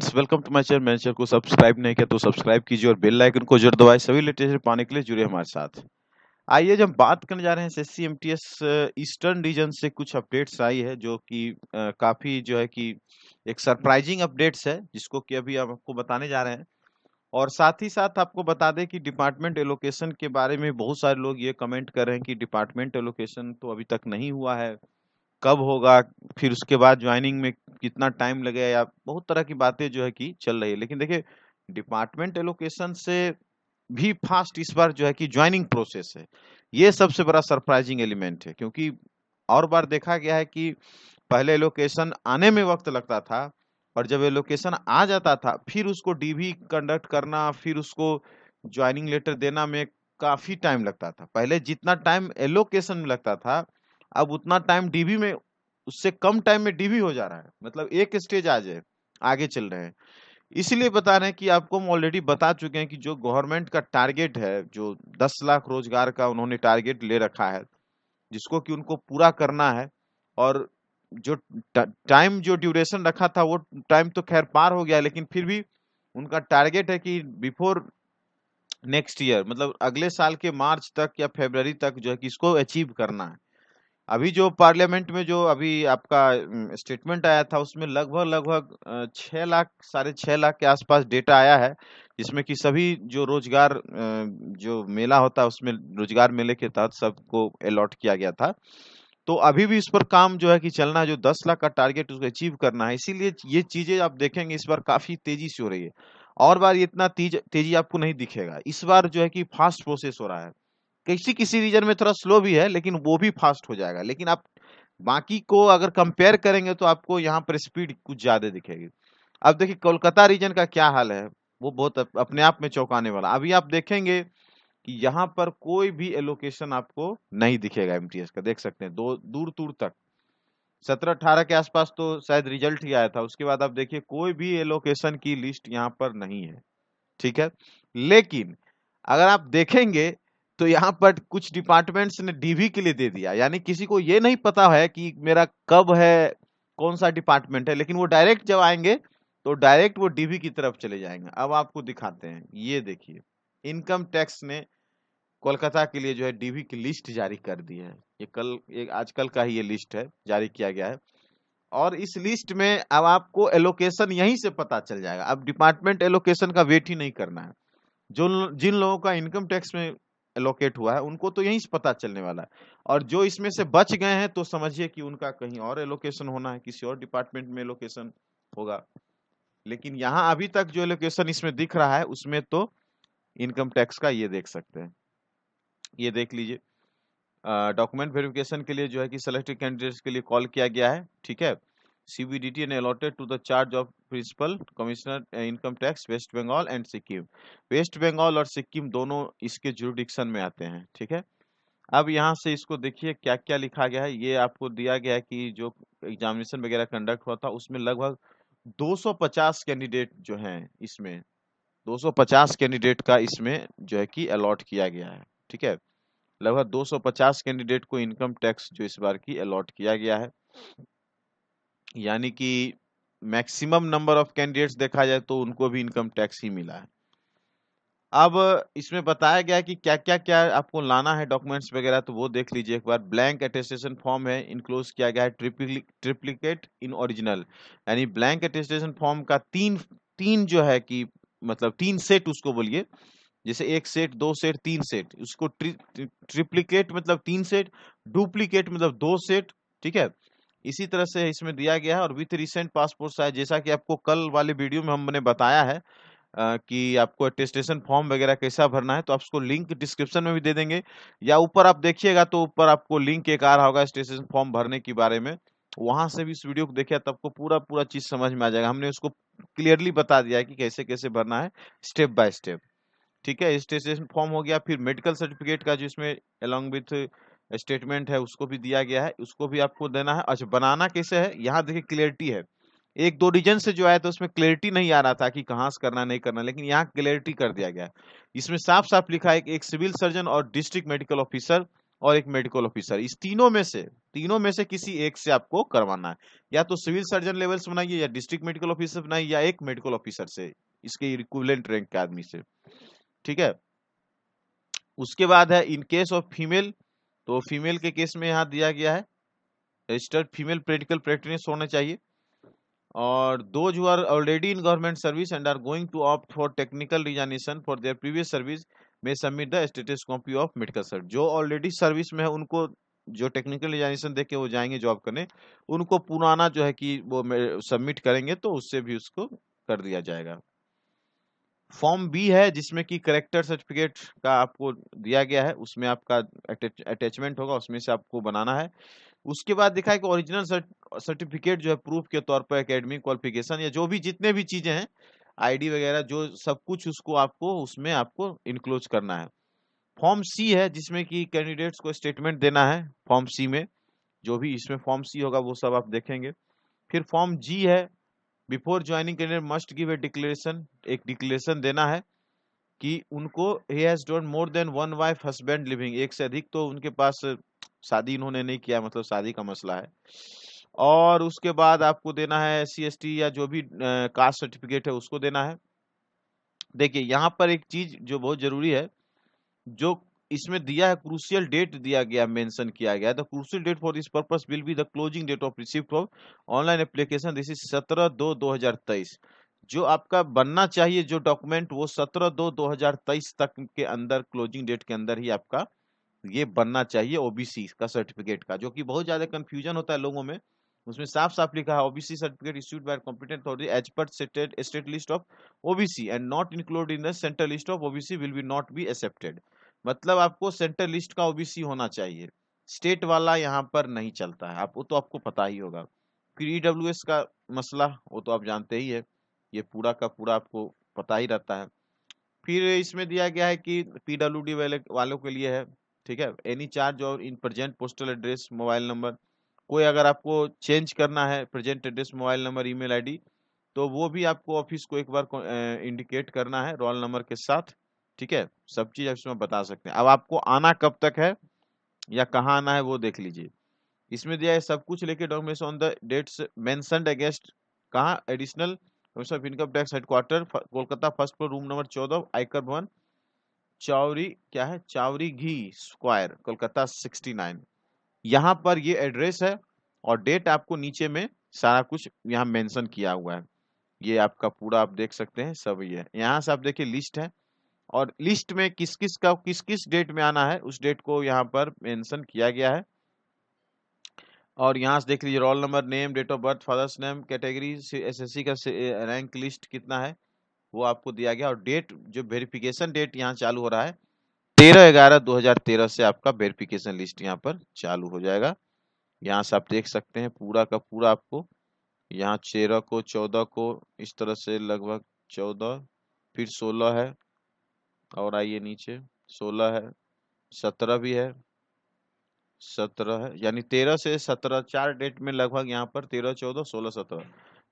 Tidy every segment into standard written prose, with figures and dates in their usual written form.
Welcome to my channel. मेरे channel को subscribe नहीं किया तो सब्सक्राइब कीजिए और बेल आइकन को जरूर दबाएं। सभी लेटेस्ट पाने के लिए जुड़े हमारे साथ। आइए जब बात करने जा रहे हैं एसएससी एमटीएस ईस्टर्न रीजन से कुछ अपडेट्स आई है जो कि काफी जो है कि एक सरप्राइजिंग अपडेट्स है जिसको कि अभी हम आपको बताने जा रहे हैं। और साथ ही साथ आपको बता दें कि डिपार्टमेंट एलोकेशन के बारे में बहुत सारे लोग ये कमेंट कर रहे हैं कि डिपार्टमेंट एलोकेशन तो अभी तक नहीं हुआ है, कब होगा, फिर उसके बाद ज्वाइनिंग में कितना टाइम लगेगा, या बहुत तरह की बातें जो है कि चल रही है। लेकिन देखिए, डिपार्टमेंट एलोकेशन से भी फास्ट इस बार जो है कि ज्वाइनिंग प्रोसेस है। ये सबसे बड़ा सरप्राइजिंग एलिमेंट है, क्योंकि और बार देखा गया है कि पहले एलोकेशन आने में वक्त लगता था, और जब एलोकेशन आ जाता था फिर उसको डीवी कंडक्ट करना, फिर उसको ज्वाइनिंग लेटर देना में काफी टाइम लगता था। पहले जितना टाइम एलोकेशन में लगता था, अब उतना टाइम डीवी में, उससे कम टाइम में डीवी हो जा रहा है। मतलब एक स्टेज आ जाए आगे चल रहे हैं। इसलिए बता रहे हैं कि आपको हम ऑलरेडी बता चुके हैं कि जो गवर्नमेंट का टारगेट है, जो 10 लाख रोजगार का उन्होंने टारगेट ले रखा है, जिसको कि उनको पूरा करना है। और जो टाइम, जो ड्यूरेशन रखा था, वो टाइम तो खैर पार हो गया, लेकिन फिर भी उनका टारगेट है कि बिफोर नेक्स्ट ईयर, मतलब अगले साल के मार्च तक या फरवरी तक जो है कि इसको अचीव करना है। अभी जो पार्लियामेंट में जो अभी आपका स्टेटमेंट आया था, उसमें लगभग लगभग 6 लाख, 6.5 लाख के आसपास डेटा आया है, जिसमें कि सभी जो रोजगार जो मेला होता है उसमें रोजगार मेले के तहत सबको अलॉट किया गया था। तो अभी भी इस पर काम जो है कि चलना है, जो 10 लाख का टारगेट उसको अचीव करना है। इसीलिए ये चीजें आप देखेंगे इस बार काफी तेजी से हो रही है। और बार ये इतना तेजी आपको नहीं दिखेगा। इस बार जो है कि फास्ट प्रोसेस हो रहा है। किसी किसी रीजन में थोड़ा स्लो भी है, लेकिन वो भी फास्ट हो जाएगा। लेकिन आप बाकी को अगर कंपेयर करेंगे तो आपको यहाँ पर स्पीड कुछ ज्यादा दिखेगी। अब देखिए कोलकाता रीजन का क्या हाल है, वो बहुत अपने आप में चौंकाने वाला। अभी आप देखेंगे कि यहाँ पर कोई भी एलोकेशन आपको नहीं दिखेगा एमटीएस का। देख सकते हैं दो दूर दूर तक 17-18 के आसपास तो शायद रिजल्ट ही आया था। उसके बाद आप देखिए कोई भी एलोकेशन की लिस्ट यहाँ पर नहीं है। ठीक है। लेकिन अगर आप देखेंगे तो यहाँ पर कुछ डिपार्टमेंट्स ने डीवी के लिए दे दिया, यानी किसी को ये नहीं पता है कि मेरा कब है, कौन सा डिपार्टमेंट है, लेकिन वो डायरेक्ट जब आएंगे तो डायरेक्ट वो डीवी की तरफ चले जाएंगे। अब आपको दिखाते हैं, ये देखिए, इनकम टैक्स ने कोलकाता के लिए जो है डीवी की लिस्ट जारी कर दी है। ये कल, एक आजकल का ही ये लिस्ट है, जारी किया गया है। और इस लिस्ट में अब आपको एलोकेशन यहीं से पता चल जाएगा। अब डिपार्टमेंट एलोकेशन का वेट ही नहीं करना है। जो जिन लोगों का इनकम टैक्स में एलोकेट हुआ है उनको तो यहीं से पता चलने वाला है। और जो इसमें से बच गए हैं तो समझिए कि उनका कहीं और एलोकेशन होना है, किसी और डिपार्टमेंट में एलोकेशन होगा। लेकिन यहाँ अभी तक जो एलोकेशन इसमें दिख रहा है उसमें तो इनकम टैक्स का, ये देख सकते हैं, ये देख लीजिए। डॉक्यूमेंट वेरिफिकेशन के लिए जो है कि सेलेक्टेड कैंडिडेट्स के लिए कॉल किया गया है। ठीक है। सीबीडीटी ने allotted to the charge of principal commissioner income tax West Bengal and Sikkim. West Bengal और सिक्किम दोनों इसके जुरिडिक्शन में आते हैं। ठीक है। अब यहाँ से इसको देखिए क्या क्या लिखा गया है। ये आपको दिया गया है कि जो एग्जामिनेशन वगैरह कंडक्ट हुआ था उसमें लगभग 250 कैंडिडेट जो हैं इसमें, 250 कैंडिडेट का इसमें जो है कि अलॉट किया गया है। ठीक है। लगभग 250 कैंडिडेट को इनकम टैक्स जो इस बार की अलॉट किया गया है। यानी कि मैक्सिमम नंबर ऑफ कैंडिडेट्स देखा जाए तो उनको भी इनकम टैक्स ही मिला है। अब इसमें बताया गया है कि क्या क्या क्या आपको लाना है डॉक्यूमेंट्स वगैरह, तो वो देख लीजिए एक बार। ब्लैंक अटेस्टेशन फॉर्म है, इनक्लोज किया गया है ट्रिप्लिकेट इन ओरिजिनल। यानी ब्लैंक अटेस्टेशन फॉर्म का तीन तीन जो है कि मतलब 3 सेट उसको बोलिए। जैसे 1 सेट, 2 सेट, 3 सेट, उसको ट्रिप्लिकेट मतलब 3 सेट, डुप्लीकेट मतलब 2 सेट। ठीक है। इसी तरह से इसमें दिया गया है। और विथ रिसेंट पासपोर्ट साइज, जैसा कि आपको कल वाले वीडियो में हमने बताया है कि आपको अटेस्टेशन फॉर्म वगैरह कैसा भरना है, तो आप उसको लिंक डिस्क्रिप्शन में भी दे देंगे, या ऊपर आप देखिएगा तो ऊपर आपको लिंक एक आ रहा होगा अटेस्टेशन फॉर्म भरने के बारे में। वहां से भी इस वीडियो को देखिए तो आपको पूरा पूरा चीज समझ में आ जाएगा। हमने उसको क्लियरली बता दिया है कि कैसे कैसे भरना है, स्टेप बाय स्टेप। ठीक है। रजिस्ट्रेशन फॉर्म हो गया। फिर मेडिकल सर्टिफिकेट का जो इसमें अलोंग विथ स्टेटमेंट है उसको भी दिया गया है, उसको भी आपको देना है। अच्छा, बनाना कैसे है, यहाँ देखिए क्लियरिटी है। एक दो रीजन से जो आया था उसमें क्लियरिटी नहीं आ रहा था कि कहाँ से करना नहीं करना, लेकिन यहाँ क्लियरिटी कर दिया गया है। इसमें साफ साफ लिखा है कि एक सिविल सर्जन और डिस्ट्रिक्ट मेडिकल ऑफिसर और एक मेडिकल ऑफिसर। इस तीनों में से किसी एक से आपको करवाना है, या तो सिविल सर्जन लेवल से बनाइए, या डिस्ट्रिक्ट मेडिकल ऑफिसर बनाइए, या एक मेडिकल ऑफिसर से, इसके इक्विवेलेंट रैंक के आदमी से। ठीक है। उसके बाद है इन केस ऑफ फीमेल, तो फीमेल के केस में यहाँ दिया गया है रजिस्टर्ड फीमेल मेडिकल प्रैक्टिस होने चाहिए। और those who are already in government service and are going to opt for technical resignation for their previous service may submit the status copy of medical certificate. जो already service में है उनको जो technical resignation देके वो जाएंगे job करने, उनको पुराना जो है कि वो सबमिट करेंगे तो उससे भी उसको कर दिया जाएगा। फॉर्म बी है जिसमें कि करेक्टर सर्टिफिकेट का आपको दिया गया है, उसमें आपका अटैचमेंट होगा, उसमें से आपको बनाना है। उसके बाद दिखा है कि ओरिजिनल सर्टिफिकेट जो है प्रूफ के तौर पर एकेडमिक क्वालिफिकेशन या जो भी जितने भी चीजें हैं, आईडी वगैरह जो सब कुछ उसको आपको उसमें आपको इनक्लोज करना है। फॉर्म सी है जिसमें कि कैंडिडेट्स को स्टेटमेंट देना है। फॉर्म सी में जो भी इसमें फॉर्म सी होगा वो सब आप देखेंगे। फिर फॉर्म जी है, before joining candidate must give a declaration, एक डिक्लेरेशन देना है कि उनको he has done more than one wife husband living, एक से अधिक तो उनके पास शादी इन्होंने नहीं किया, मतलब शादी का मसला है। और उसके बाद आपको देना है SC ST या जो भी कास्ट सर्टिफिकेट है उसको देना है। देखिए यहाँ पर एक चीज जो बहुत जरूरी है, जो इसमें दिया है क्रूशियल डेट दिया गया, मेंशन किया गया है। The crucial date for this purpose will be the closing date of receipt of online application, this is 17/2/2023। जो आपका बनना चाहिए जो डॉक्यूमेंट वो 17/2/2023 तक के अंदर, क्लोजिंग डेट के अंदर ही आपका ये बनना चाहिए ओबीसी का सर्टिफिकेट का, जो कि बहुत ज्यादा कंफ्यूजन होता है लोगों में। उसमें साफ साफ लिखा है OBC certificate issued by competent authority as per state list of OBC and not included in the central list of OBC will be not be accepted. मतलब आपको सेंट्रल लिस्ट का ओबीसी होना चाहिए, स्टेट वाला यहाँ पर नहीं चलता है। आप वो तो आपको पता ही होगा। फिर ईडब्ल्यूएस का मसला वो तो आप जानते ही है, ये पूरा का पूरा आपको पता ही रहता है। फिर इसमें दिया गया है कि पीडब्ल्यूडी वालों के लिए है, ठीक है। एनी चार्ज और in present postal address mobile number, कोई अगर आपको चेंज करना है present address mobile number email ID, तो वो भी आपको ऑफिस को एक बार इंडिकेट करना है रोल नंबर के साथ। ठीक है, सब चीज इसमें बता सकते हैं। अब आपको आना कब तक है या कहाँ आना है वो देख लीजिए। इसमें दिया है सब कुछ लेके documents on the dates mentioned against, कहाँ additional office of income tax headquarter Kolkata, first floor, room number 14, Aayakar भवन, चावरी क्या है, चावरी घी स्क्वायर, कोलकाता 69। यहाँ पर ये एड्रेस है और डेट आपको नीचे में सारा कुछ यहाँ मेंशन किया हुआ है। ये आपका पूरा आप देख सकते हैं सब, ये यहाँ से आप देखिए लिस्ट है, और लिस्ट में किस किस का किस किस डेट में आना है उस डेट को यहाँ पर मेंशन किया गया है। और यहाँ से देख लीजिए roll number, name, date of birth, father's name, category, SSC का रैंक लिस्ट कितना है वो आपको दिया गया। और डेट जो वेरिफिकेशन डेट यहाँ चालू हो रहा है 13/11/2013 से आपका वेरिफिकेशन लिस्ट यहाँ पर चालू हो जाएगा। यहाँ से आप देख सकते हैं पूरा का पूरा आपको यहाँ 13 को 14 को इस तरह से लगभग 14, फिर 16 है, और आइए नीचे 16 है, 17 भी है, 17 है, यानी 13 से 17 4 डेट में लगभग यहाँ पर 13, 14, 16, 17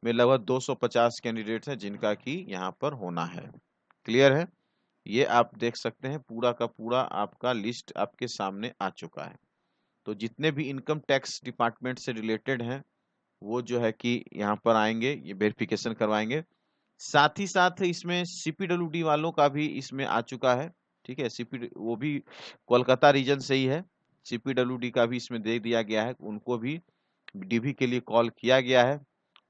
में लगभग 250 कैंडिडेट हैं जिनका कि यहाँ पर होना है। क्लियर है, ये आप देख सकते हैं पूरा का पूरा आपका लिस्ट आपके सामने आ चुका है। तो जितने भी इनकम टैक्स डिपार्टमेंट से रिलेटेड हैं वो जो है कि यहाँ पर आएंगे, ये वेरिफिकेशन करवाएंगे। साथ ही साथ इसमें CPWD वालों का भी इसमें आ चुका है। ठीक है, वो भी कोलकाता रीजन से ही है। CPWD का भी इसमें दे दिया गया है, उनको भी DV के लिए कॉल किया गया है,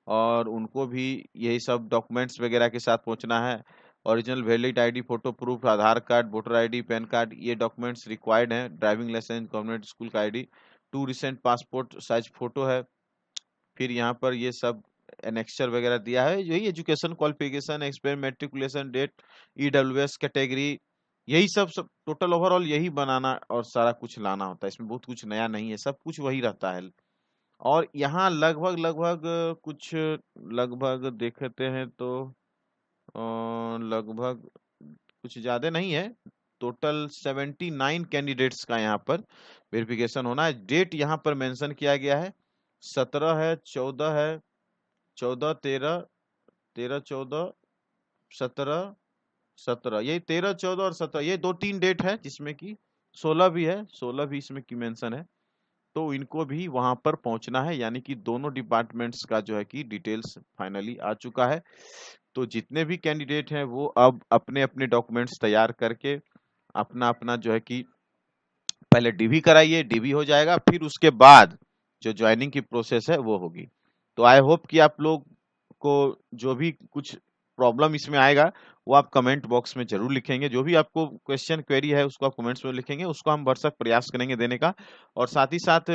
और उनको भी यही सब डॉक्यूमेंट्स वगैरह के साथ पहुंचना है। Original valid ID, photo proof, Aadhaar card, voter ID, PAN card, ये डॉक्यूमेंट्स रिक्वायर्ड हैं। ड्राइविंग लाइसेंस, गवर्नमेंट स्कूल का ID, 2 recent passport size photo है। फिर यहाँ पर ये सब एनेक्चर वगैरह दिया है, यही education qualification, experiment, matriculation date, EWS category, यही सब टोटल ओवरऑल यही बनाना और सारा कुछ लाना होता है। इसमें बहुत कुछ नया नहीं है, सब कुछ वही रहता है। और यहाँ लगभग लगभग कुछ लगभग देखते हैं तो लगभग कुछ ज्यादा नहीं है, टोटल 79 कैंडिडेट्स का यहाँ पर वेरिफिकेशन होना है। डेट यहाँ पर मेंशन किया गया है, 17 है, 14 है, 14, 13, 13, 14, 17, 17, यही 13, 14 और 17, ये 2-3 डेट है जिसमें कि 16 भी है, 16 भी इसमें की मेंशन है। तो इनको भी वहां पर पहुंचना है, यानी कि दोनों डिपार्टमेंट्स का जो है कि डिटेल्स फाइनली आ चुका है। तो जितने भी कैंडिडेट हैं वो अब अपने अपने डॉक्यूमेंट्स तैयार करके अपना अपना जो है कि पहले डीवी कराइए, डीवी हो जाएगा, फिर उसके बाद जो ज्वाइनिंग की प्रोसेस है वो होगी। तो आई होप कि आप लोग को जो भी कुछ प्रॉब्लम इसमें आएगा वो आप कमेंट बॉक्स में जरूर लिखेंगे। जो भी आपको क्वेश्चन क्वेरी है उसको आप कमेंट्स में लिखेंगे, उसको हम भरसक प्रयास करेंगे देने का। और साथ ही साथ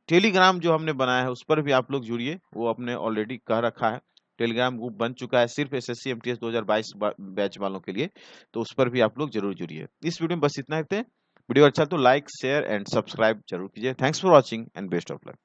टेलीग्राम जो हमने बनाया है उस पर भी आप लोग जुड़िए, वो आपने ऑलरेडी कह रखा है। टेलीग्राम ग्रुप बन चुका है सिर्फ एसएससी एमटीएस 2022 बैच वालों के लिए, तो उस पर भी आप लोग जरूर जुड़िए। इस वीडियो में बस इतना ही। वीडियो अच्छा तो लाइक शेयर एंड सब्सक्राइब जरूर कीजिए। Thanks for watching and best of luck.